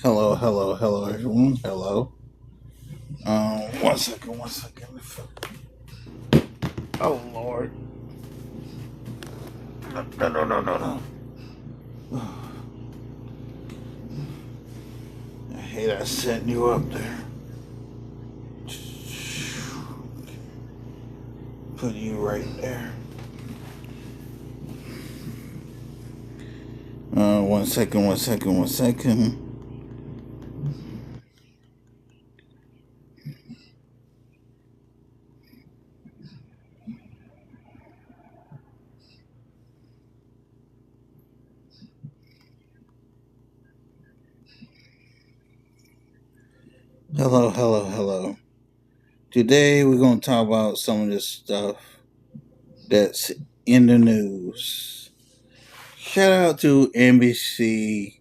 Hello, hello, hello, everyone. Hello. One second, one second. Oh Lord. No, no, no, no, no, no. I hate I setting you up there. Put you right there. One second, one second, one second. Hello, hello, hello. Today we're going to talk about some of this stuff that's in the news. Shout out to NBC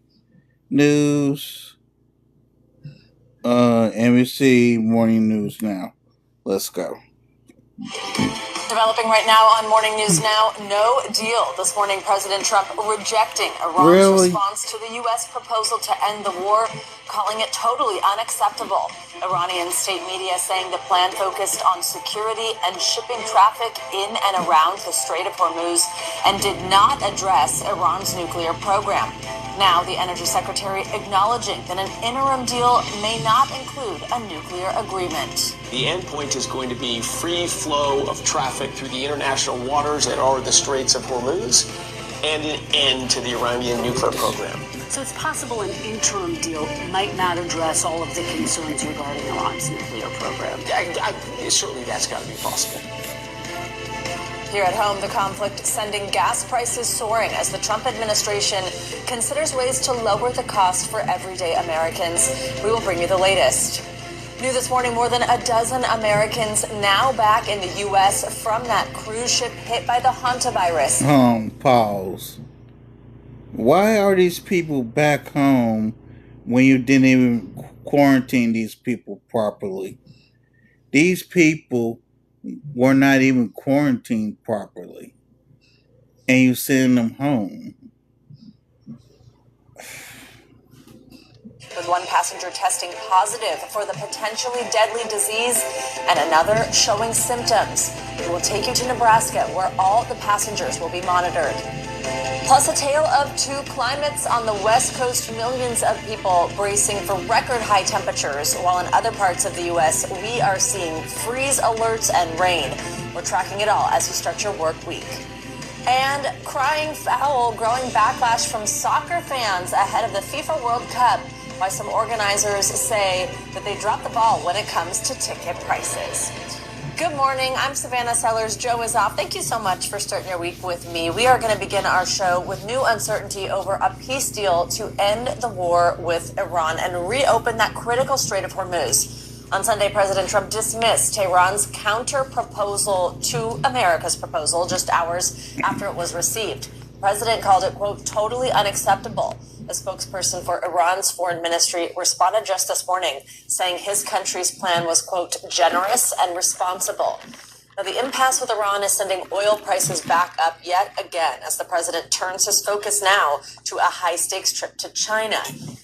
News, NBC Morning News Now. Let's go. Developing right now on Morning News Now, no deal. This morning, President Trump rejecting Iran's response to the U.S. proposal to end the war, calling it totally unacceptable. Iranian state media saying the plan focused on security and shipping traffic in and around the Strait of Hormuz and did not address Iran's nuclear program. Now, the Energy Secretary acknowledging that an interim deal may not include a nuclear agreement. The end point is going to be free flow of traffic through the international waters that are the Straits of Hormuz and an end to the Iranian nuclear program. So it's possible an interim deal might not address all of the concerns regarding Iran's nuclear program. Certainly that's got to be possible. Here at home, the conflict sending gas prices soaring as the Trump administration considers ways to lower the cost for everyday Americans. We will bring you the latest. New this morning, more than a dozen Americans now back in the U.S. from that cruise ship hit by the hantavirus. Pause. Why are these people back home when you didn't even quarantine these people properly? These people were not even quarantined properly, and you send them home. With one passenger testing positive for the potentially deadly disease and another showing symptoms. We will take you to Nebraska, where all the passengers will be monitored. Plus, a tale of two climates on the West Coast. Millions of people bracing for record high temperatures, while in other parts of the U.S., we are seeing freeze alerts and rain. We're tracking it all as you start your work week. And crying foul, growing backlash from soccer fans ahead of the FIFA World Cup. Why some organizers say that they dropped the ball when it comes to ticket prices. Good morning. I'm Savannah Sellers. Joe is off. Thank you so much for starting your week with me. We are going to begin our show with new uncertainty over a peace deal to end the war with Iran and reopen that critical Strait of Hormuz. On Sunday, President Trump dismissed Tehran's counter-proposal to America's proposal just hours after it was received. The president called it, quote, totally unacceptable. A spokesperson for Iran's foreign ministry responded just this morning, saying his country's plan was, quote, generous and responsible. Now, the impasse with Iran is sending oil prices back up yet again as the president turns his focus now to a high-stakes trip to China.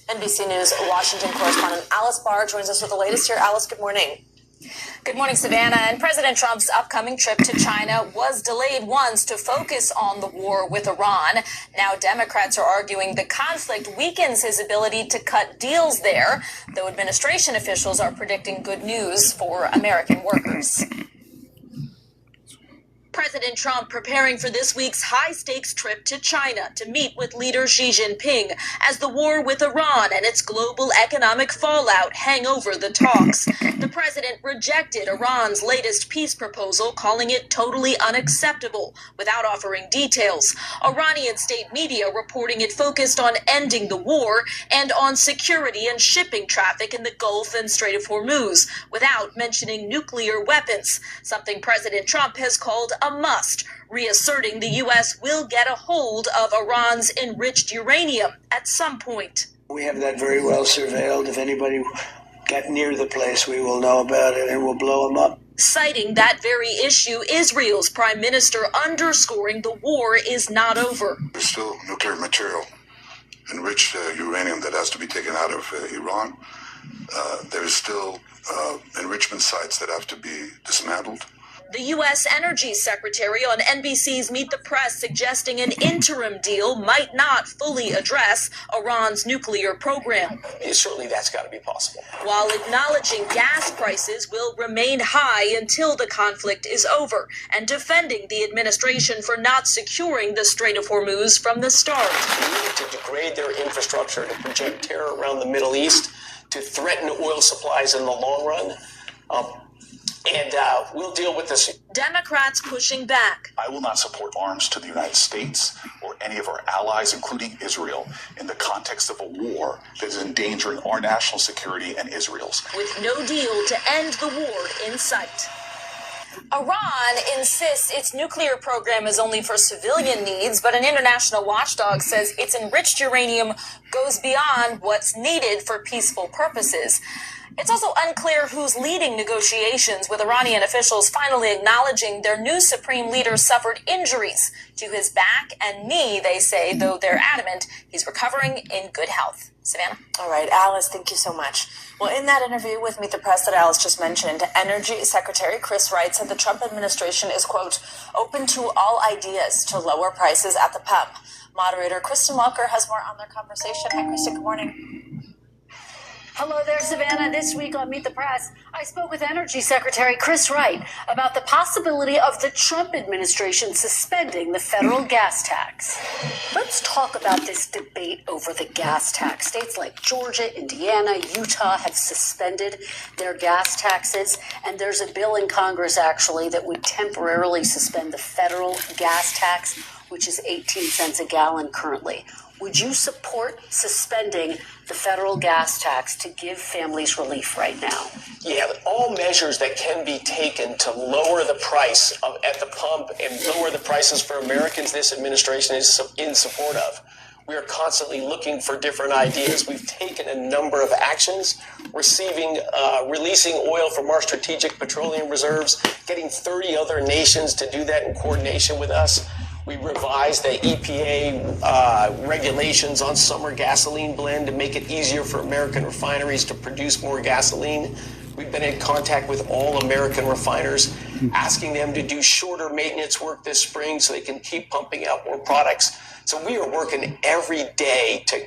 NBC News Washington correspondent Alice Barr joins us with the latest here. Alice, good morning. Good morning, Savannah. And President Trump's upcoming trip to China was delayed once to focus on the war with Iran. Now Democrats are arguing the conflict weakens his ability to cut deals there, though administration officials are predicting good news for American workers. President Trump preparing for this week's high-stakes trip to China to meet with leader Xi Jinping as the war with Iran and its global economic fallout hang over the talks. The president rejected Iran's latest peace proposal, calling it totally unacceptable, without offering details. Iranian state media reporting it focused on ending the war and on security and shipping traffic in the Gulf and Strait of Hormuz, without mentioning nuclear weapons, something President Trump has called a must, reasserting the U.S. will get a hold of Iran's enriched uranium at some point. We have that very well surveilled. If anybody got near the place, we will know about it and we'll blow them up. Citing that very issue, Israel's prime minister underscoring the war is not over. There's still nuclear material enriched uranium that has to be taken out of Iran. There's still enrichment sites that have to be dismantled. The U.S. Energy Secretary on NBC's Meet the Press suggesting an interim deal might not fully address Iran's nuclear program. Certainly that's got to be possible. While acknowledging gas prices will remain high until the conflict is over and defending the administration for not securing the Strait of Hormuz from the start. We need to degrade their infrastructure to project terror around the Middle East, to threaten oil supplies in the long run. And we'll deal with this. Democrats pushing back. I will not support arms to the United States or any of our allies, including Israel, in the context of a war that is endangering our national security and Israel's. With no deal to end the war in sight. Iran insists its nuclear program is only for civilian needs, but an international watchdog says its enriched uranium goes beyond what's needed for peaceful purposes. It's also unclear who's leading negotiations, with Iranian officials finally acknowledging their new supreme leader suffered injuries to his back and knee, they say, though they're adamant he's recovering in good health. Savannah? All right, Alice, thank you so much. Well, in that interview with Meet the Press that Alice just mentioned, Energy Secretary Chris Wright said the Trump administration is, quote, open to all ideas to lower prices at the pump. Moderator Kristen Walker has more on their conversation. Hi, Kristen, good morning. Hello there, Savannah. This week on Meet the Press, I spoke with Energy Secretary Chris Wright about the possibility of the Trump administration suspending the federal gas tax. Let's talk about this debate over the gas tax. States like Georgia, Indiana, Utah have suspended their gas taxes, and there's a bill in Congress, actually, that would temporarily suspend the federal gas tax, which is 18 cents a gallon currently. Would you support suspending the federal gas tax to give families relief right now? Yeah, all measures that can be taken to lower the price at the pump and lower the prices for Americans, this administration is in support of. We are constantly looking for different ideas. We've taken a number of actions, releasing oil from our strategic petroleum reserves, getting 30 other nations to do that in coordination with us. We revised the EPA regulations on summer gasoline blend to make it easier for American refineries to produce more gasoline. We've been in contact with all American refiners, asking them to do shorter maintenance work this spring so they can keep pumping out more products. So we are working every day to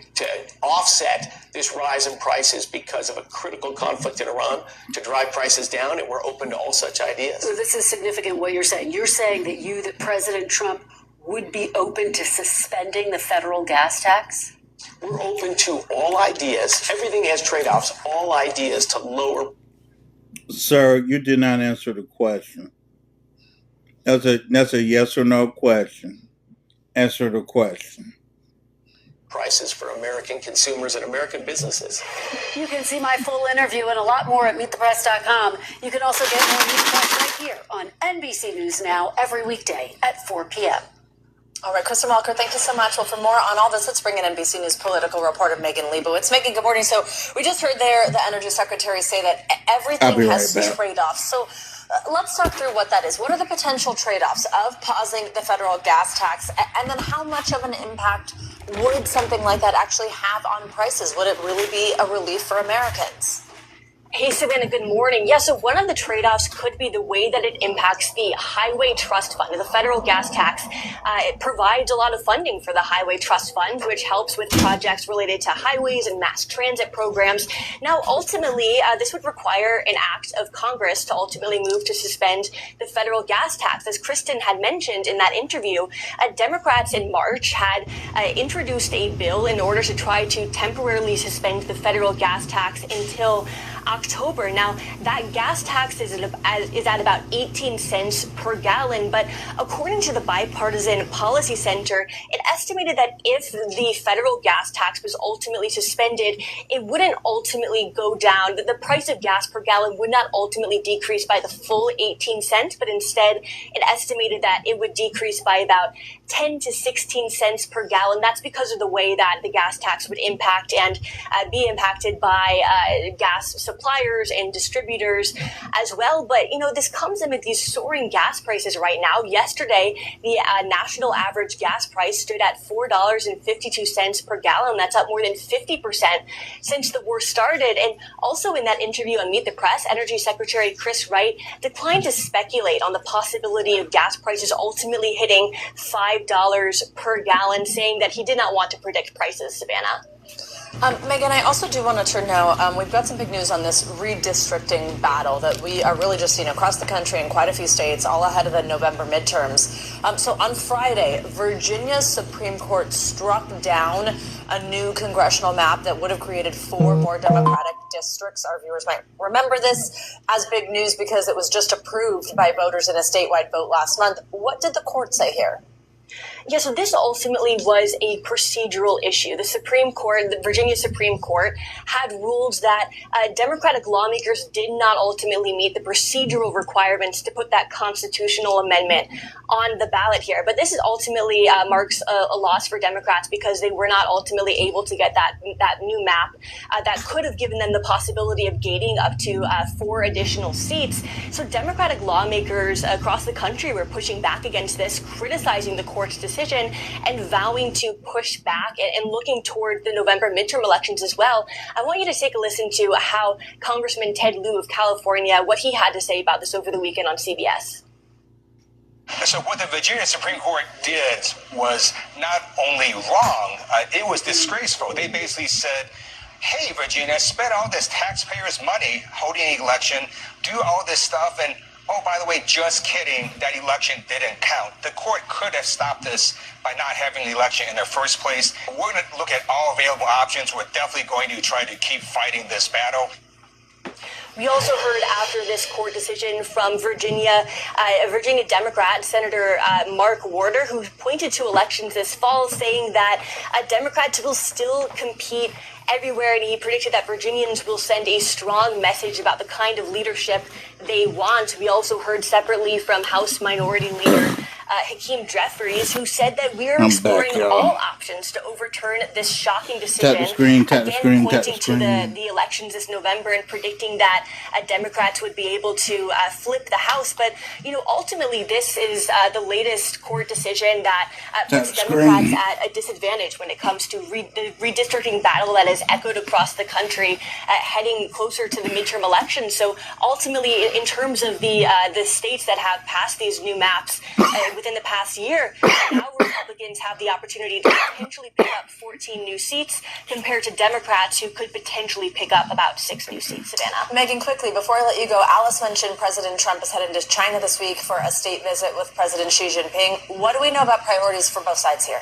offset this rise in prices because of a critical conflict in Iran, to drive prices down, and we're open to all such ideas. So this is significant what you're saying. You're saying that President Trump would be open to suspending the federal gas tax? We're open to all ideas. Everything has trade-offs, all ideas to lower. Sir, you did not answer the question. That's a yes or no question. Answer the question. Prices for American consumers and American businesses. You can see my full interview and a lot more at MeetThePress.com. You can also get more Meet the Press right here on NBC News Now every weekday at 4 p.m. All right, Kristen Walker, thank you so much. Well, for more on all this, let's bring in NBC News political reporter Megan Leibowitz. Megan, good morning. So we just heard there the Energy Secretary say that everything has trade-offs. So let's talk through what that is. What are the potential trade-offs of pausing the federal gas tax? And then how much of an impact would something like that actually have on prices? Would it really be a relief for Americans? Hey, Savannah, good morning. Yeah, so one of the trade-offs could be the way that it impacts the Highway Trust Fund, the federal gas tax. It provides a lot of funding for the Highway Trust Fund, which helps with projects related to highways and mass transit programs. Now, ultimately, this would require an act of Congress to ultimately move to suspend the federal gas tax. As Kristen had mentioned in that interview, Democrats in March had introduced a bill in order to try to temporarily suspend the federal gas tax until October. Now, that gas tax is at about 18 cents per gallon, but according to the Bipartisan Policy Center, it estimated that if the federal gas tax was ultimately suspended, it wouldn't ultimately go down. The price of gas per gallon would not ultimately decrease by the full 18 cents, but instead it estimated that it would decrease by about 10 to 16 cents per gallon. That's because of the way that the gas tax would impact and be impacted by gas supply suppliers and distributors as well. But, this comes amid these soaring gas prices right now. Yesterday, the national average gas price stood at $4.52 per gallon. That's up more than 50% since the war started. And also in that interview on Meet the Press, Energy Secretary Chris Wright declined to speculate on the possibility of gas prices ultimately hitting $5 per gallon, saying that he did not want to predict prices, Savannah. Megan, I also do want to turn now. We've got some big news on this redistricting battle that we are really just seeing across the country in quite a few states, all ahead of the November midterms. So on Friday, Virginia's Supreme Court struck down a new congressional map that would have created 4 more Democratic districts. Our viewers might remember this as big news because it was just approved by voters in a statewide vote last month. What did the court say here? Yeah, so this ultimately was a procedural issue. The Supreme Court, the Virginia Supreme Court, had ruled that Democratic lawmakers did not ultimately meet the procedural requirements to put that constitutional amendment on the ballot here. But this is ultimately marks a loss for Democrats because they were not ultimately able to get that new map that could have given them the possibility of gaining up to 4 additional seats. So Democratic lawmakers across the country were pushing back against this, criticizing the court's decision and vowing to push back and looking toward the November midterm elections as well. I want you to take a listen to how Congressman Ted Lieu of California, what he had to say about this over the weekend on CBS. So what the Virginia Supreme Court did was not only wrong, it was disgraceful. They basically said, hey, Virginia, spend all this taxpayers' money holding an election, do all this stuff, and oh, by the way, just kidding, that election didn't count. The court could have stopped this by not having the election in the first place. We're going to look at all available options. We're definitely going to try to keep fighting this battle. We also heard after this court decision from Virginia, a Virginia Democrat, Senator Mark Warner, who pointed to elections this fall, saying that Democrats will still compete everywhere, and he predicted that Virginians will send a strong message about the kind of leadership they want. We also heard separately from House Minority Leader Hakeem Jeffries, who said that we're exploring all options to overturn this shocking decision. Pointing to the elections this November and predicting that Democrats would be able to flip the House. But, ultimately, this is the latest court decision that puts Democrats at a disadvantage when it comes to the redistricting battle that is echoed across the country, heading closer to the midterm elections. So ultimately, in terms of the states that have passed these new maps within the past year, now Republicans have the opportunity to potentially pick up 14 new seats compared to Democrats who could potentially pick up about 6 new seats. Savannah. Megan, quickly, before I let you go, Alice mentioned President Trump is headed to China this week for a state visit with President Xi Jinping. What do we know about priorities for both sides here?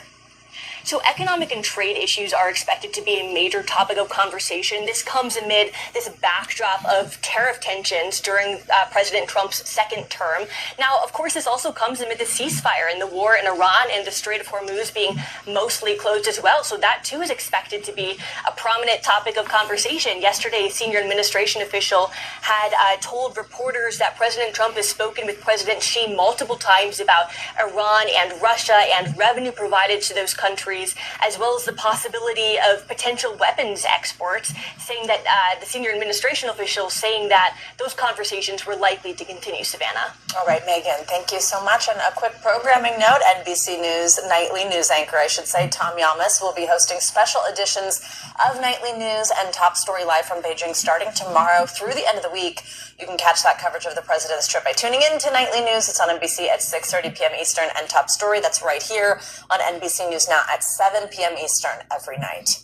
So economic and trade issues are expected to be a major topic of conversation. This comes amid this backdrop of tariff tensions during President Trump's second term. Now, of course, this also comes amid the ceasefire and the war in Iran and the Strait of Hormuz being mostly closed as well. So that, too, is expected to be a prominent topic of conversation. Yesterday, a senior administration official had told reporters that President Trump has spoken with President Xi multiple times about Iran and Russia and revenue provided to those countries, as well as the possibility of potential weapons exports, saying that the senior administration official saying that those conversations were likely to continue. Savannah. All right, Megan, thank you so much. And a quick programming note, NBC News nightly news anchor, Tom Yamas, will be hosting special editions of Nightly News and Top Story live from Beijing starting tomorrow through the end of the week. You can catch that coverage of the president's trip by tuning in to Nightly News. It's on NBC at 6:30 p.m. Eastern, and Top Story, that's right here on NBC News Now at 7 p.m. Eastern every night.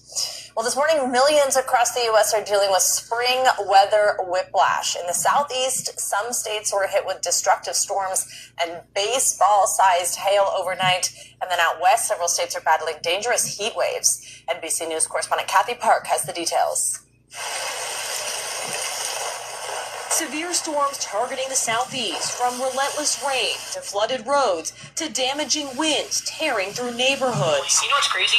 Well, this morning, millions across the U.S. are dealing with spring weather whiplash. In the southeast, some states were hit with destructive storms and baseball-sized hail overnight. And then out west, several states are battling dangerous heat waves. NBC News correspondent Kathy Park has the details. Severe storms targeting the southeast, from relentless rain to flooded roads to damaging winds tearing through neighborhoods. You know what's crazy?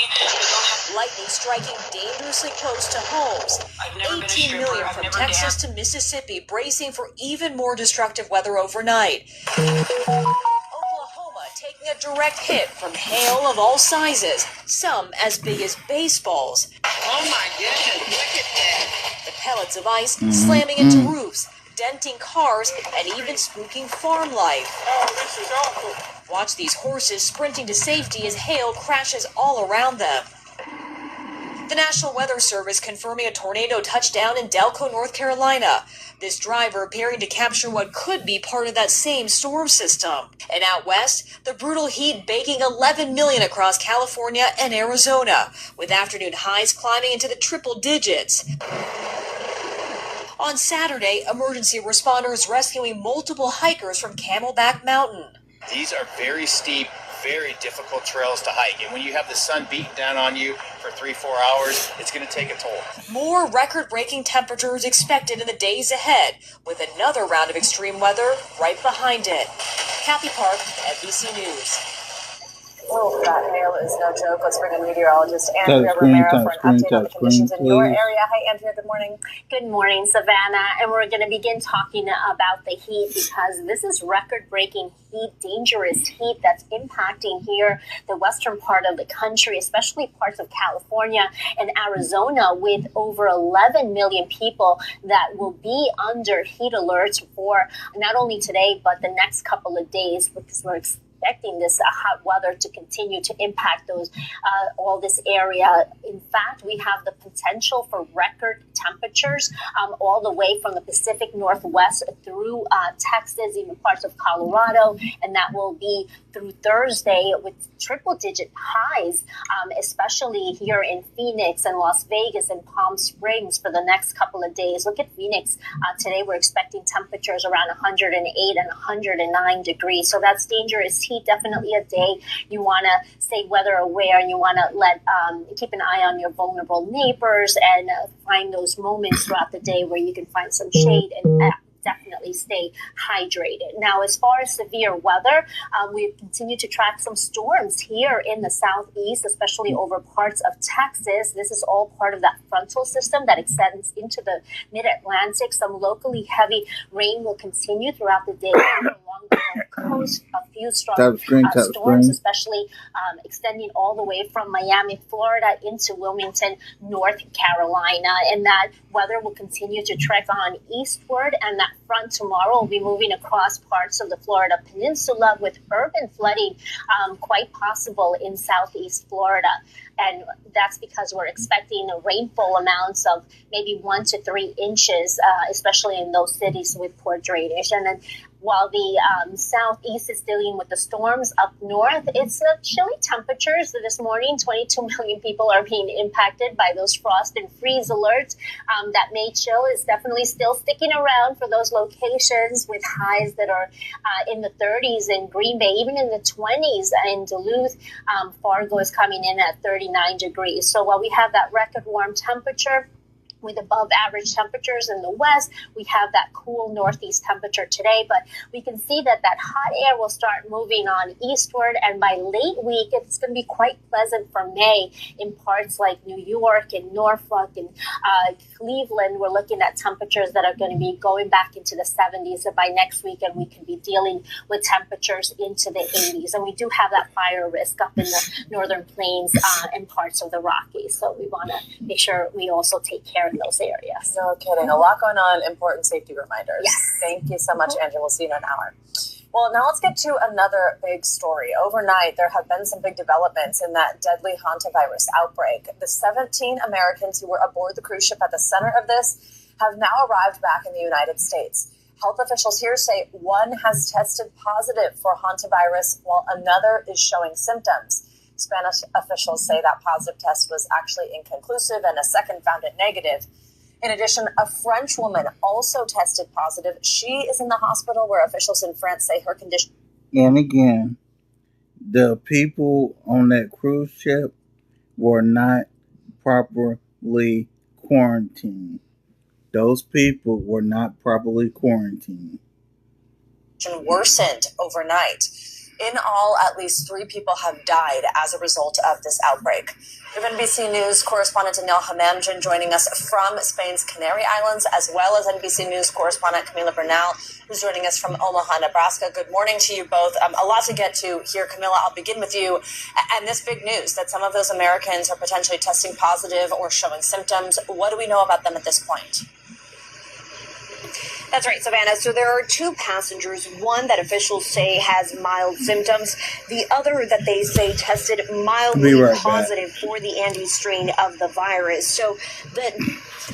Lightning striking dangerously close to homes. 18 million from Texas to Mississippi bracing for even more destructive weather overnight. Oklahoma taking a direct hit from hail of all sizes, some as big as baseballs. Oh my goodness, look at that. The pellets beds of ice slamming into roofs, denting cars, and even spooking farm life. Oh, this is awful. Watch these horses sprinting to safety as hail crashes all around them. The National Weather Service confirming a tornado touchdown in Delco, North Carolina. This driver appearing to capture what could be part of that same storm system. And out west, the brutal heat baking 11 million across California and Arizona, with afternoon highs climbing into the triple digits. On Saturday, emergency responders rescuing multiple hikers from Camelback Mountain. These are very steep, very difficult trails to hike. And when you have the sun beating down on you for 3-4 hours, it's going to take a toll. More record-breaking temperatures expected in the days ahead, with another round of extreme weather right behind it. Kathy Park, NBC News. Oh, that hail is no joke. Let's bring in meteorologist Andrea Romero for an update on the conditions in your area. Hi, Andrea. Good morning. Good morning, Savannah. And we're going to begin talking about the heat because this is record-breaking heat, dangerous heat that's impacting here the western part of the country, especially parts of California and Arizona, with over 11 million people that will be under heat alerts for not only today, but the next couple of days, because we're expecting this hot weather to continue to impact all this area. In fact, we have the potential for record temperatures all the way from the Pacific Northwest through Texas, even parts of Colorado, and that will be through Thursday with triple-digit highs, especially here in Phoenix and Las Vegas and Palm Springs for the next couple of days. Look at Phoenix. Today we're expecting temperatures around 108 and 109 degrees, so that's dangerous heat. Definitely a day you want to stay weather aware, and you want to keep an eye on your vulnerable neighbors and find those moments throughout the day where you can find some shade and definitely stay hydrated. Now, as far as severe weather, we continue to track some storms here in the southeast, especially over parts of Texas. This is all part of that frontal system that extends into the mid-Atlantic. Some locally heavy rain will continue throughout the day along the coast. A few strong storms, especially extending all the way from Miami, Florida into Wilmington, North Carolina. And that weather will continue to trek on eastward, and that front tomorrow will be moving across parts of the Florida Peninsula with urban flooding quite possible in southeast Florida. And that's because we're expecting rainfall amounts of maybe 1 to 3 inches, especially in those cities with poor drainage. And then while the southeast is dealing with the storms up north, it's chilly temperatures. This morning, 22 million people are being impacted by those frost and freeze alerts. That May chill is definitely still sticking around for those locations with highs that are in the 30s in Green Bay, even in the 20s in Duluth. Fargo is coming in at 39 degrees. So while we have that record warm temperature, with above average temperatures in the west, we have that cool northeast temperature today, but we can see that hot air will start moving on eastward, and by late week, it's going to be quite pleasant for May in parts like New York and Norfolk and Cleveland. We're looking at temperatures that are going to be going back into the 70s, and by next weekend, we could be dealing with temperatures into the 80s, and we do have that fire risk up in the northern plains and parts of the Rockies, so we want to make sure we also take care in those areas. No kidding. A lot going on. Important safety reminders. Yes. Thank you so much, Andrea. We'll see you in an hour. Well, now let's get to another big story. Overnight, there have been some big developments in that deadly hantavirus outbreak. The 17 Americans who were aboard the cruise ship at the center of this have now arrived back in the United States. Health officials here say one has tested positive for hantavirus while another is showing symptoms. Spanish officials say that positive test was actually inconclusive and a second found it negative. In addition, a French woman also tested positive. She is in the hospital where officials in France say her condition. And again, the people on that cruise ship were not properly quarantined. Those people were not properly quarantined. Worsened overnight. In all, at least 3 people have died as a result of this outbreak. We have NBC News correspondent Anil Hamamdran joining us from Spain's Canary Islands, as well as NBC News correspondent Camila Bernal, who's joining us from Omaha, Nebraska. Good morning to you both. A lot to get to here. Camila, I'll begin with you. And this big news that some of those Americans are potentially testing positive or showing symptoms. What do we know about them at this point? That's right, Savannah. So there are two passengers, one that officials say has mild symptoms, the other that they say tested mildly positive for the Andes strain of the virus. So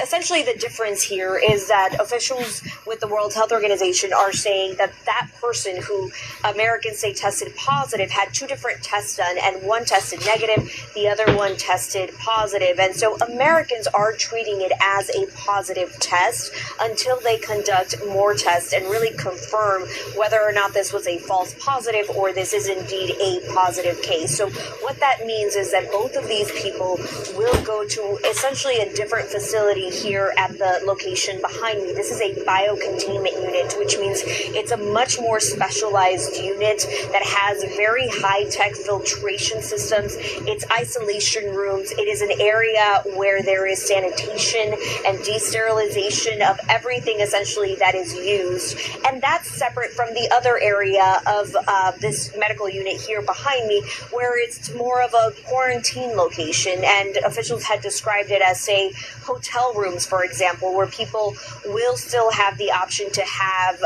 essentially the difference here is that officials with the World Health Organization are saying that that person who Americans say tested positive had two different tests done, and one tested negative, the other one tested positive. And so Americans are treating it as a positive test until they conduct more tests and really confirm whether or not this was a false positive or this is indeed a positive case. So what that means is that both of these people will go to essentially a different facility here at the location behind me. This is a biocontainment unit, which means it's a much more specialized unit that has very high-tech filtration systems. It's isolation rooms. It is an area where there is sanitation and de-sterilization of everything essentially that is used. And that's separate from the other area of this medical unit here behind me, where it's more of a quarantine location. And officials had described it as, say, hotel rooms, for example, where people will still have the option to have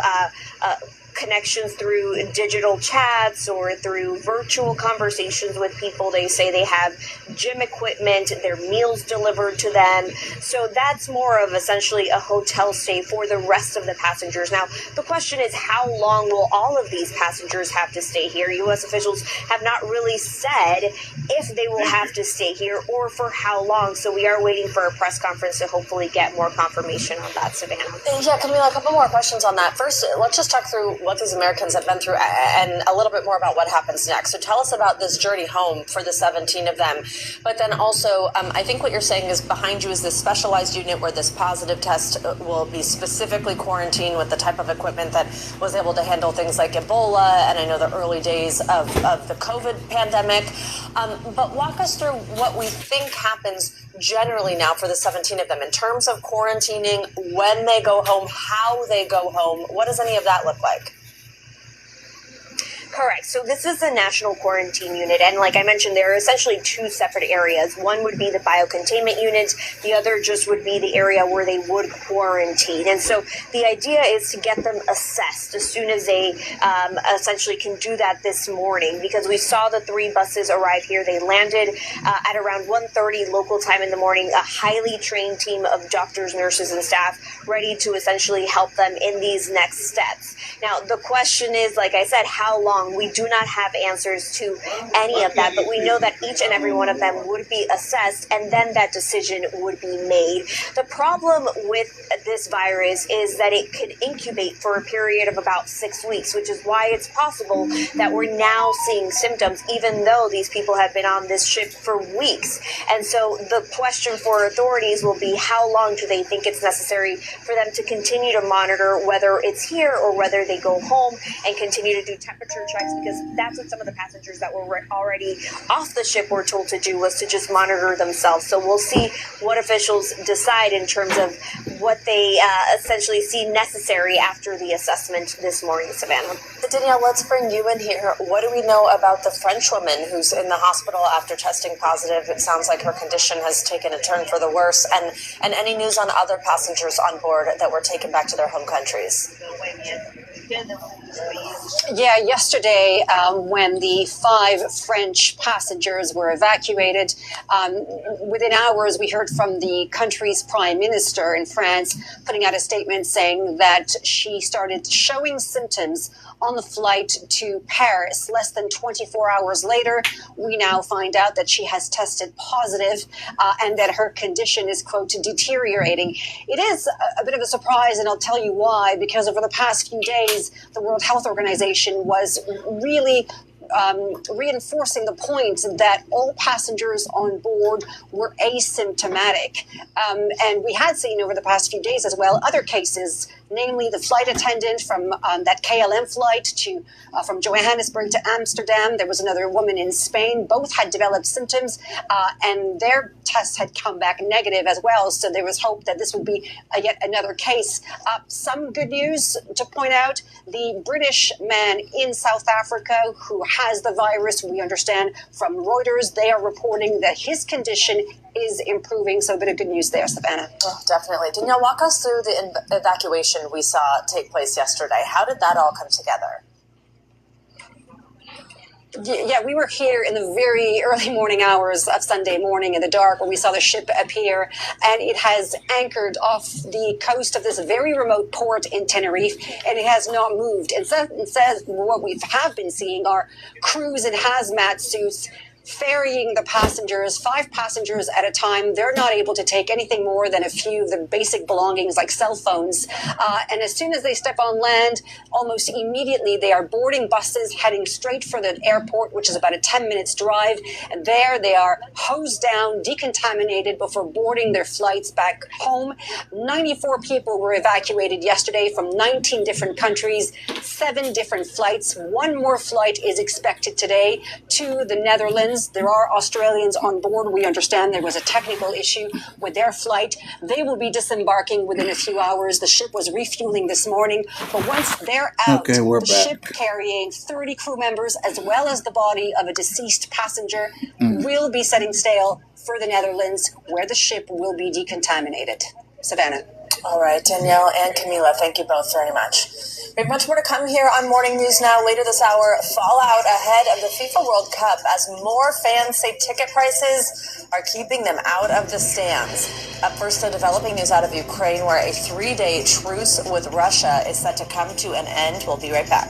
connections through digital chats or through virtual conversations with people. They say they have gym equipment, their meals delivered to them. So that's more of essentially a hotel stay for the rest of the passengers. Now, the question is, how long will all of these passengers have to stay here? U.S. officials have not really said if they will have to stay here or for how long. So we are waiting for a press conference to hopefully get more confirmation on that, Savannah. Yeah, Camila, a couple more questions on that. First, let's just talk through what these Americans have been through and a little bit more about what happens next. So tell us about this journey home for the 17 of them. But then also, I think what you're saying is behind you is this specialized unit where this positive test will be specifically quarantined with the type of equipment that was able to handle things like Ebola and I know the early days of the COVID pandemic. But walk us through what we think happens generally now for the 17 of them in terms of quarantining, when they go home, how they go home. What does any of that look like? Correct. So this is a national quarantine unit. And like I mentioned, there are essentially two separate areas. One would be the biocontainment unit. The other just would be the area where they would quarantine. And so the idea is to get them assessed as soon as they essentially can do that this morning, because we saw the three buses arrive here. They landed at around 1:30 local time in the morning, a highly trained team of doctors, nurses, and staff ready to essentially help them in these next steps. Now, the question is, like I said, how long? We do not have answers to any of that, but we know that each and every one of them would be assessed and then that decision would be made. The problem with this virus is that it could incubate for a period of about 6 weeks, which is why it's possible that we're now seeing symptoms, even though these people have been on this ship for weeks. And so the question for authorities will be, how long do they think it's necessary for them to continue to monitor whether it's here or whether they go home and continue to do temperature checks, because that's what some of the passengers that were already off the ship were told to do, was to just monitor themselves. So we'll see what officials decide in terms of what they essentially see necessary after the assessment this morning, Savannah. Danielle, let's bring you in here. What do we know about the French woman who's in the hospital after testing positive? It sounds like her condition has taken a turn for the worse. And any news on other passengers on board that were taken back to their home countries? Yeah, yesterday when the 5 French passengers were evacuated, within hours we heard from the country's prime minister in France putting out a statement saying that she started showing symptoms on the flight to Paris. Less than 24 hours later, we now find out that she has tested positive and that her condition is, quote, deteriorating. It is a bit of a surprise, and I'll tell you why, because over the past few days, the World Health Organization was really reinforcing the point that all passengers on board were asymptomatic. And we had seen over the past few days as well other cases, namely the flight attendant from that KLM flight from Johannesburg to Amsterdam. There was another woman in Spain. Both had developed symptoms and their tests had come back negative as well. So there was hope that this would be yet another case. Some good news to point out: the British man in South Africa who has the virus. We understand from Reuters, they are reporting that his condition is improving. So a bit of good news there, Savannah. Oh, definitely. Danielle, walk us through the evacuation we saw take place yesterday. How did that all come together? Yeah, we were here in the very early morning hours of Sunday morning in the dark when we saw the ship appear, and it has anchored off the coast of this very remote port in Tenerife, and it has not moved. And says what we have been seeing are crews in hazmat suits ferrying the passengers, 5 passengers at a time. They're not able to take anything more than a few of the basic belongings like cell phones. And as soon as they step on land, almost immediately they are boarding buses heading straight for the airport, which is about a 10 minutes drive. And there they are hosed down, decontaminated before boarding their flights back home. 94 people were evacuated yesterday from 19 different countries, 7 different flights. 1 more flight is expected today to the Netherlands. There are Australians on board. We understand there was a technical issue with their flight. They will be disembarking within a few hours. The ship was refueling this morning. But once they're out, the ship carrying 30 crew members as well as the body of a deceased passenger will be setting sail for the Netherlands, where the ship will be decontaminated. Savannah. All right, Danielle and Camila, thank you both very much. We have much more to come here on Morning News Now. Later this hour, fallout ahead of the FIFA World Cup as more fans say ticket prices are keeping them out of the stands. Up first, the developing news out of Ukraine, where a 3-day truce with Russia is set to come to an end. We'll be right back.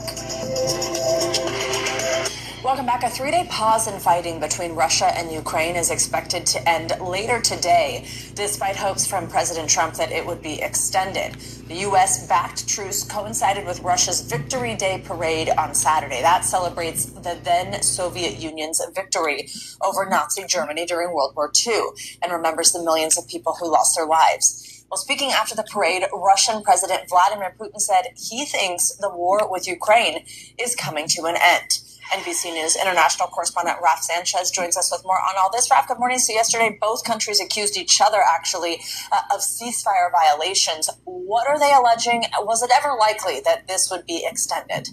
Welcome back. A 3-day pause in fighting between Russia and Ukraine is expected to end later today, despite hopes from President Trump that it would be extended. The U.S.-backed truce coincided with Russia's Victory Day parade on Saturday. That celebrates the then Soviet Union's victory over Nazi Germany during World War II and remembers the millions of people who lost their lives. Well, speaking after the parade, Russian President Vladimir Putin said he thinks the war with Ukraine is coming to an end. NBC News international correspondent Raf Sanchez joins us with more on all this. Raf, good morning. So yesterday, both countries accused each other, actually, of ceasefire violations. What are they alleging? Was it ever likely that this would be extended?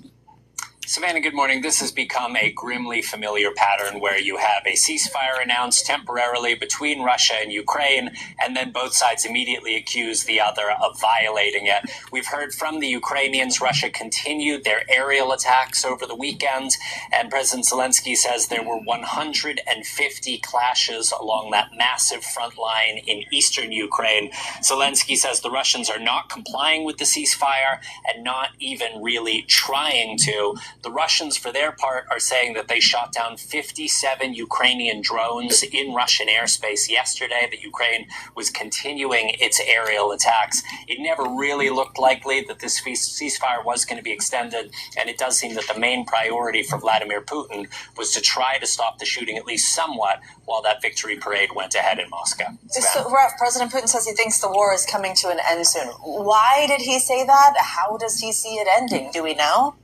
Savannah, good morning. This has become a grimly familiar pattern where you have a ceasefire announced temporarily between Russia and Ukraine, and then both sides immediately accuse the other of violating it. We've heard from the Ukrainians. Russia continued their aerial attacks over the weekend, and President Zelensky says there were 150 clashes along that massive front line in eastern Ukraine. Zelensky says the Russians are not complying with the ceasefire and not even really trying to. The Russians, for their part, are saying that they shot down 57 Ukrainian drones in Russian airspace yesterday, that Ukraine was continuing its aerial attacks. It never really looked likely that this ceasefire was going to be extended, and it does seem that the main priority for Vladimir Putin was to try to stop the shooting at least somewhat while that victory parade went ahead in Moscow. So, Raf, President Putin says he thinks the war is coming to an end soon. Why did he say that? How does he see it ending? Do we know?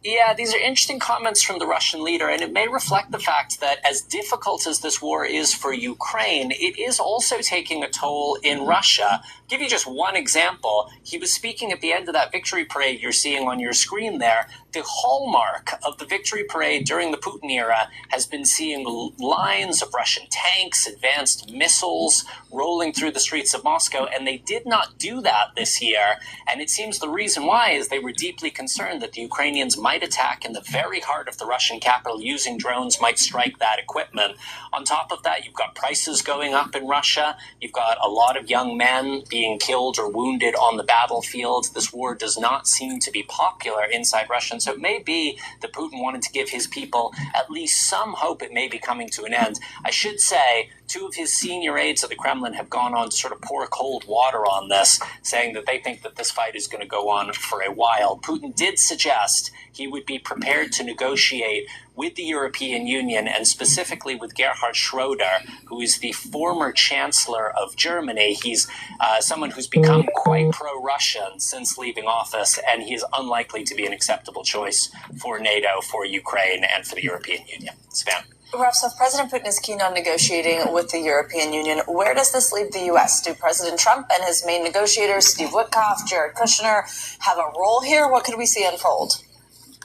Yeah, these are interesting comments from the Russian leader, and it may reflect the fact that as difficult as this war is for Ukraine, it is also taking a toll in Russia. I'll give you just one example. He was speaking at the end of that victory parade you're seeing on your screen there. The hallmark of the victory parade during the Putin era has been seeing lines of Russian tanks, advanced missiles rolling through the streets of Moscow, and they did not do that this year. And it seems the reason why is they were deeply concerned that the Ukrainians might attack in the very heart of the Russian capital using drones, might strike that equipment. On top of that, you've got prices going up in Russia. You've got a lot of young men being killed or wounded on the battlefield. This war does not seem to be popular inside Russia. So it may be that Putin wanted to give his people at least some hope it may be coming to an end. I should say, 2 of his senior aides at the Kremlin have gone on to sort of pour cold water on this, saying that they think that this fight is going to go on for a while. Putin did suggest he would be prepared to negotiate with the European Union, and specifically with Gerhard Schroeder, who is the former chancellor of Germany. He's someone who's become quite pro-Russian since leaving office, and he is unlikely to be an acceptable choice for NATO, for Ukraine, and for the European Union. Sven. Raf, so if President Putin is keen on negotiating with the European Union, where does this leave the U.S.? Do President Trump and his main negotiators, Steve Witkoff, Jared Kushner, have a role here? What could we see unfold?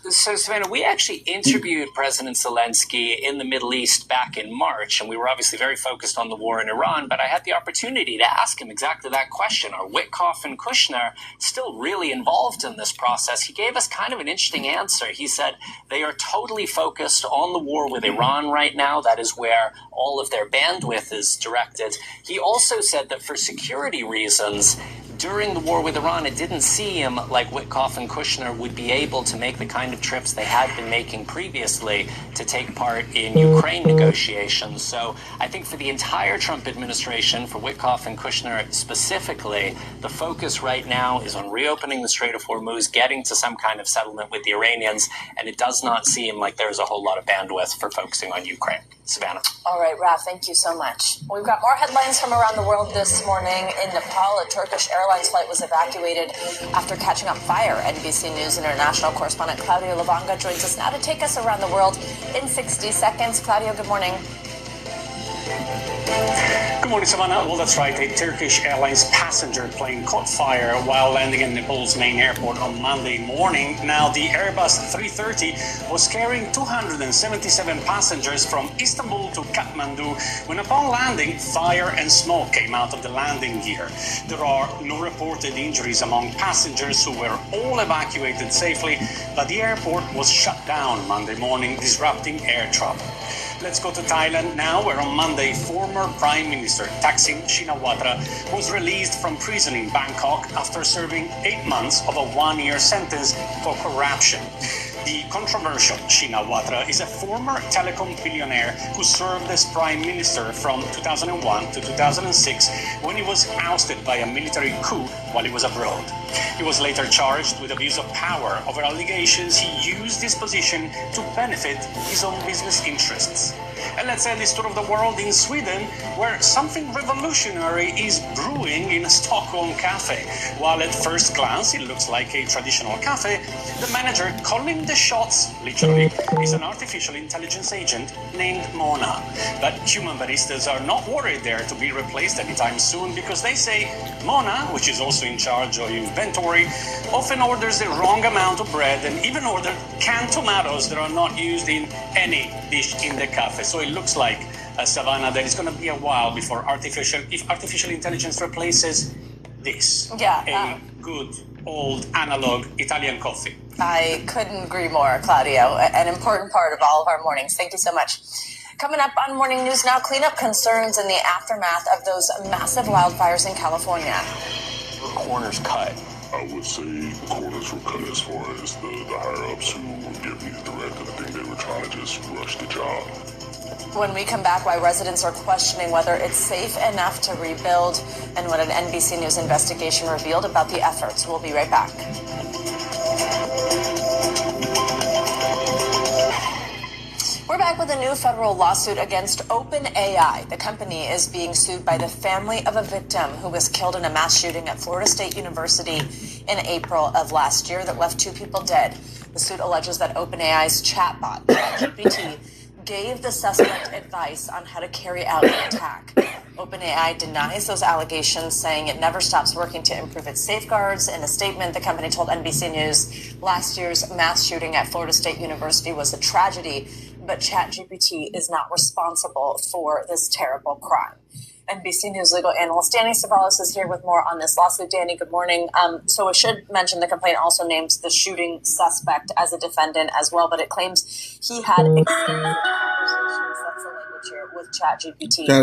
So, Savannah, we actually interviewed President Zelensky in the Middle East back in March, and we were obviously very focused on the war in Iran, but I had the opportunity to ask him exactly that question. Are Witkoff and Kushner still really involved in this process? He gave us kind of an interesting answer. He said they are totally focused on the war with Iran right now. That is where all of their bandwidth is directed. He also said that for security reasons, during the war with Iran, it didn't seem like Witkoff and Kushner would be able to make the kind of trips they had been making previously to take part in Ukraine negotiations. So I think for the entire Trump administration, for Witkoff and Kushner specifically, the focus right now is on reopening the Strait of Hormuz, getting to some kind of settlement with the Iranians, and it does not seem like there's a whole lot of bandwidth for focusing on Ukraine. Savannah. All right, Raf, thank you so much. We've got more headlines from around the world this morning. In Nepal, a Turkish Airlines flight was evacuated after catching on fire. NBC News International correspondent Claudio Lavanga joins us now to take us around the world in 60 seconds. Claudio, good morning. Good morning, Savannah. Well, that's right. A Turkish Airlines passenger plane caught fire while landing in Nepal's main airport on Monday morning. Now, the Airbus 330 was carrying 277 passengers from Istanbul to Kathmandu when, upon landing, fire and smoke came out of the landing gear. There are no reported injuries among passengers who were all evacuated safely, but the airport was shut down Monday morning, disrupting air travel. Let's go to Thailand now, where on Monday, former Prime Minister Thaksin Shinawatra was released from prison in Bangkok after serving 8 months of a 1-year sentence for corruption. The controversial Shinawatra is a former telecom billionaire who served as prime minister from 2001 to 2006 when he was ousted by a military coup while he was abroad. He was later charged with abuse of power over allegations he used his position to benefit his own business interests. And let's end this tour of the world in Sweden, where something revolutionary is brewing in a Stockholm cafe. While at first glance it looks like a traditional cafe, the manager calling the shots, literally, is an artificial intelligence agent named Mona. But human baristas are not worried there to be replaced anytime soon, because they say Mona, which is also in charge of inventory, often orders the wrong amount of bread and even ordered canned tomatoes that are not used in any dish in the cafe. So it looks like, Savannah, that it's going to be a while before artificial intelligence replaces this. Yeah. A good old analog Italian coffee. I couldn't agree more, Claudio. An important part of all of our mornings. Thank you so much. Coming up on Morning News Now, cleanup concerns in the aftermath of those massive wildfires in California. The corners cut. I would say the corners were cut as far as the higher-ups who were giving the directive. I think they were trying to just rush the job. When we come back, why residents are questioning whether it's safe enough to rebuild and what an NBC News investigation revealed about the efforts. We'll be right back. We're back with a new federal lawsuit against OpenAI. The company is being sued by the family of a victim who was killed in a mass shooting at Florida State University in April of last year that left 2 people dead. The suit alleges that OpenAI's chatbot, ChatGPT, gave the suspect advice on how to carry out the attack. OpenAI denies those allegations, saying it never stops working to improve its safeguards. In a statement, the company told NBC News last year's mass shooting at Florida State University was a tragedy, but ChatGPT is not responsible for this terrible crime. NBC News legal analyst Danny Savalas is here with more on this lawsuit. Danny, good morning. So I should mention the complaint also names the shooting suspect as a defendant as well, but it claims he had extensive conversations, that's the language here, with ChatGPT. How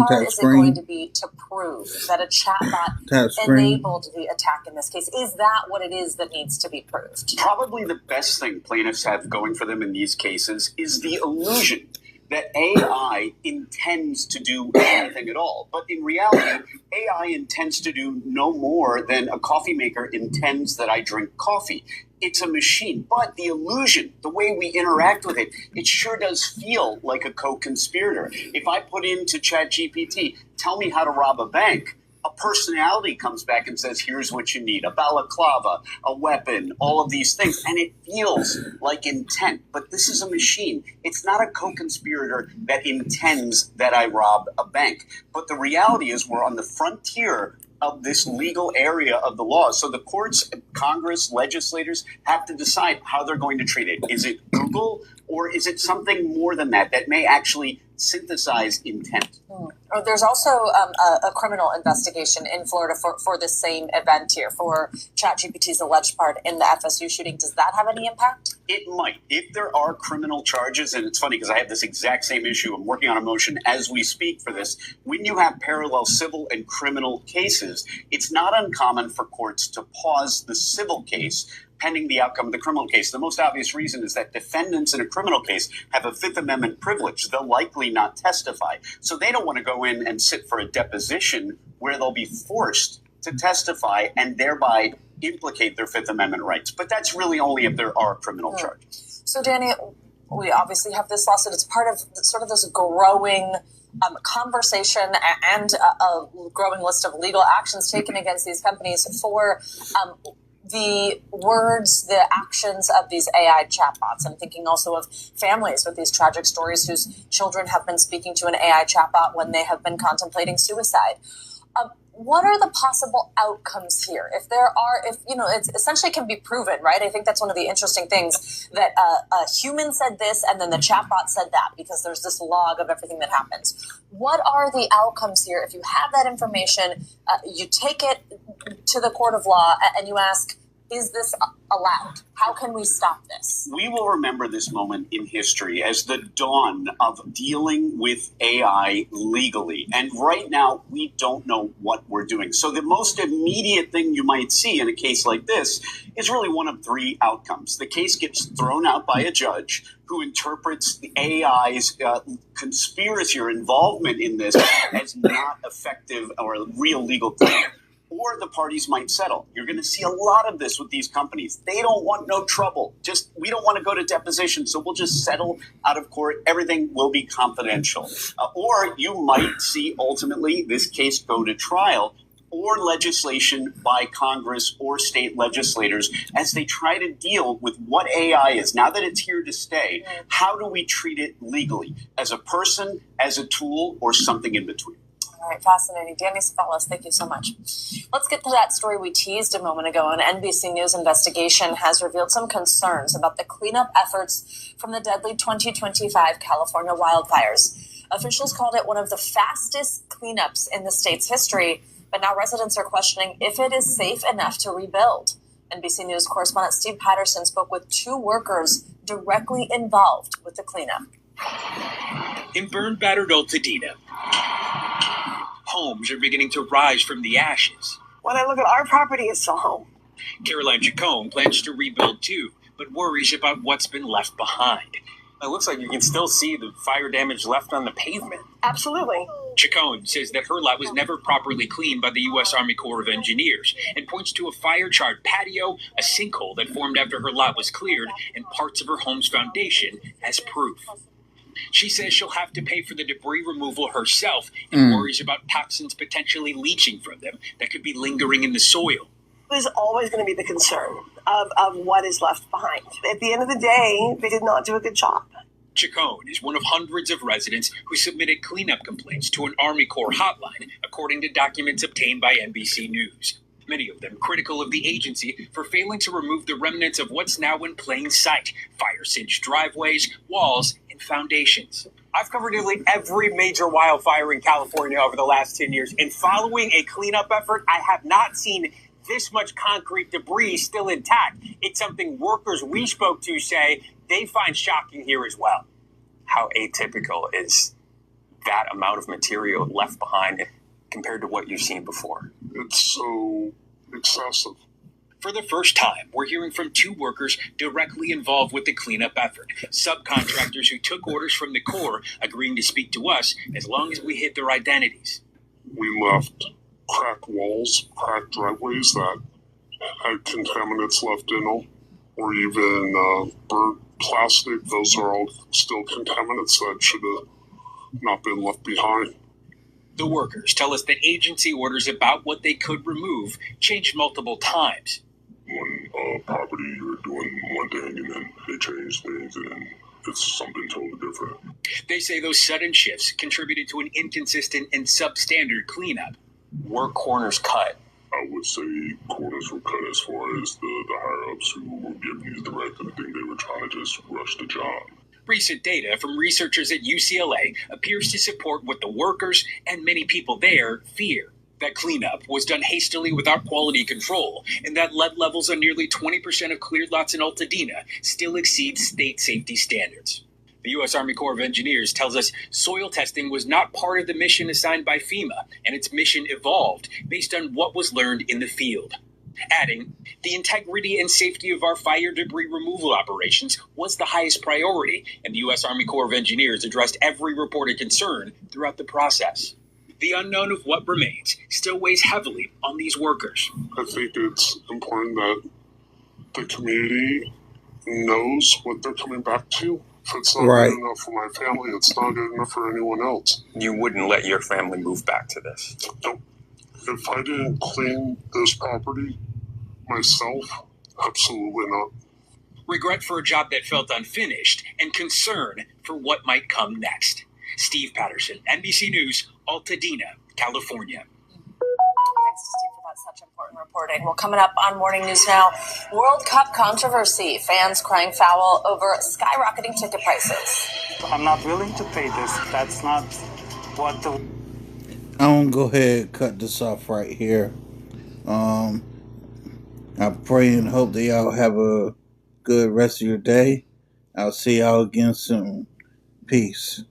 hard is it going to be to prove that a chatbot enabled the attack in this case? Is that what it is that needs to be proved? Probably the best thing plaintiffs have going for them in these cases is the illusion that AI intends to do anything at all. But in reality, AI intends to do no more than a coffee maker intends that I drink coffee. It's a machine. But the illusion, the way we interact with it, it sure does feel like a co-conspirator. If I put into ChatGPT, tell me how to rob a bank, a personality comes back and says, here's what you need, a balaclava, a weapon, all of these things. And it feels like intent. But this is a machine. It's not a co-conspirator that intends that I rob a bank. But the reality is we're on the frontier of this legal area of the law. So the courts, Congress, legislators have to decide how they're going to treat it. Is it Google, or is it something more than that may actually synthesize intent? There's also a criminal investigation in Florida for the same event here, for ChatGPT's alleged part in the FSU shooting. Does that have any impact? It might. If there are criminal charges, and it's funny because I have this exact same issue. I'm working on a motion as we speak for this. When you have parallel civil and criminal cases, it's not uncommon for courts to pause the civil case pending the outcome of the criminal case. The most obvious reason is that defendants in a criminal case have a Fifth Amendment privilege. They'll likely not testify. So they don't want to go in and sit for a deposition where they'll be forced to testify and thereby implicate their Fifth Amendment rights. But that's really only if there are criminal charges. So, Danny, we obviously have this lawsuit. It's part of sort of this growing conversation and a growing list of legal actions taken against these companies for the words, the actions of these AI chatbots. I'm thinking also of families with these tragic stories whose children have been speaking to an AI chatbot when they have been contemplating suicide. What are the possible outcomes here? If it essentially can be proven, right? I think that's one of the interesting things, that a human said this and then the chatbot said that, because there's this log of everything that happens. What are the outcomes here? If you have that information, you take it to the court of law and you ask, is this allowed? How can we stop this? We will remember this moment in history as the dawn of dealing with AI legally. And right now, we don't know what we're doing. So the most immediate thing you might see in a case like this is really one of three outcomes. The case gets thrown out by a judge who interprets the AI's conspiracy or involvement in this as not effective or a real legal claim. Or the parties might settle. You're going to see a lot of this with these companies. They don't want no trouble. We don't want to go to deposition, so we'll just settle out of court. Everything will be confidential. Or you might see ultimately this case go to trial, or legislation by Congress or state legislators as they try to deal with what AI is. Now that it's here to stay, how do we treat it legally? As a person, as a tool, or something in between? All right, fascinating. Danny Cefalos, thank you so much. Let's get to that story we teased a moment ago. An NBC News investigation has revealed some concerns about the cleanup efforts from the deadly 2025 California wildfires. Officials called it one of the fastest cleanups in the state's history, but now residents are questioning if it is safe enough to rebuild. NBC News correspondent Steve Patterson spoke with two workers directly involved with the cleanup. In burn-battered Altadena, homes are beginning to rise from the ashes. When I look at our property, it's still home. Caroline Chacon plans to rebuild too, but worries about what's been left behind. It looks like you can still see the fire damage left on the pavement. Absolutely. Chacon says that her lot was never properly cleaned by the U.S. Army Corps of Engineers and points to a fire-charred patio, a sinkhole that formed after her lot was cleared, and parts of her home's foundation as proof. She says she'll have to pay for the debris removal herself and worries about toxins potentially leaching from them that could be lingering in the soil. There's always going to be the concern of what is left behind. At the end of the day, they did not do a good job. Chacon is one of hundreds of residents who submitted cleanup complaints to an Army Corps hotline, according to documents obtained by NBC News. Many of them critical of the agency for failing to remove the remnants of what's now in plain sight: fire-singed driveways, walls, and foundations. I've covered nearly every major wildfire in California over the last 10 years, and following a cleanup effort, I have not seen this much concrete debris still intact. It's something workers we spoke to say they find shocking here as well. How atypical is that amount of material left behind compared to what you've seen before? It's so excessive. For the first time, we're hearing from two workers directly involved with the cleanup effort. Subcontractors who took orders from the Corps agreeing to speak to us as long as we hid their identities. We left cracked walls, cracked driveways that had contaminants left in them, or even burnt plastic. Those are all still contaminants that should have not been left behind. The workers tell us that agency orders about what they could remove changed multiple times. One property, you're doing one thing, and then they change things, and then it's something totally different. They say those sudden shifts contributed to an inconsistent and substandard cleanup. Were corners cut? I would say corners were cut as far as the higher-ups who were giving you the directive. I think they were trying to just rush the job. Recent data from researchers at UCLA appears to support what the workers and many people there fear. That cleanup was done hastily without quality control, and that lead levels on nearly 20% of cleared lots in Altadena still exceed state safety standards. The U.S. Army Corps of Engineers tells us soil testing was not part of the mission assigned by FEMA, and its mission evolved based on what was learned in the field. Adding, the integrity and safety of our fire debris removal operations was the highest priority, and the U.S. Army Corps of Engineers addressed every reported concern throughout the process. The unknown of what remains still weighs heavily on these workers. I think it's important that the community knows what they're coming back to. If it's not good enough for my family, it's not good enough for anyone else. You wouldn't let your family move back to this? Nope. If I didn't clean this property myself, absolutely not. Regret for a job that felt unfinished and concern for what might come next. Steve Patterson, NBC News, Altadena, California. Thanks to Steve for that such important reporting. Well, coming up on Morning News Now, World Cup controversy. Fans crying foul over skyrocketing ticket prices. I'm not willing to pay this. That's not what the... I'm going to go ahead and cut this off right here. I pray and hope that y'all have a good rest of your day. I'll see y'all again soon. Peace.